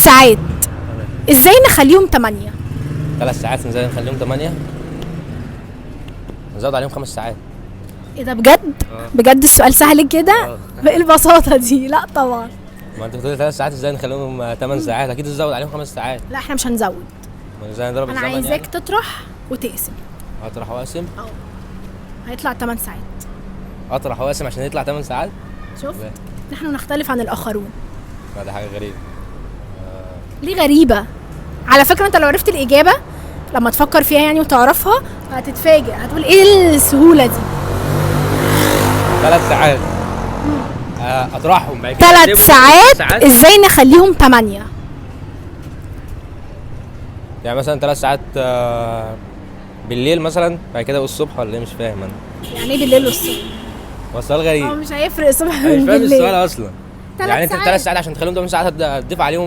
ساعات ازاي نخليهم 8؟ 3 ساعات ازاي نخليهم 8؟ نزود عليهم 5 ساعات. ايه ده بجد؟ بجد السؤال سهل كده؟ بايه البساطه دي؟ لا طبعا. ما انت بتقولي 3 ساعات ازاي نخليهم 8 ساعات، اكيد نزود عليهم 5 ساعات. لا احنا مش هنزود. ما ازاي نضرب انا الزمن عايزاك يعني؟ تطرح وتقسم. اطرح واقسم. هيطلع 8 ساعات. اطرح واقسم عشان يطلع 8 ساعات. شفت؟ لا. نحن نختلف عن الاخرون. لا ده حاجه غريبه. ليه غريبه؟ على فكره انت لو عرفت الاجابه لما تفكر فيها يعني وتعرفها هتتفاجئ، هتقول ايه السهوله دي. 3 ساعات اطرحهم بعد كده 3 ساعات ازاي نخليهم 8؟ يعني مثلا 3 ساعات بالليل مثلا، بعد كده والصبح، ولا ايه؟ مش فاهم انا. يعني ايه بالليل والصبح؟ هو السؤال غريب. مش هيفرق الصبح انا مش من فاهم بالليل. السؤال اصلا. 3 يعني انت ساعات. 3 ساعات عشان تخليهم 8 ساعات هتضيف عليهم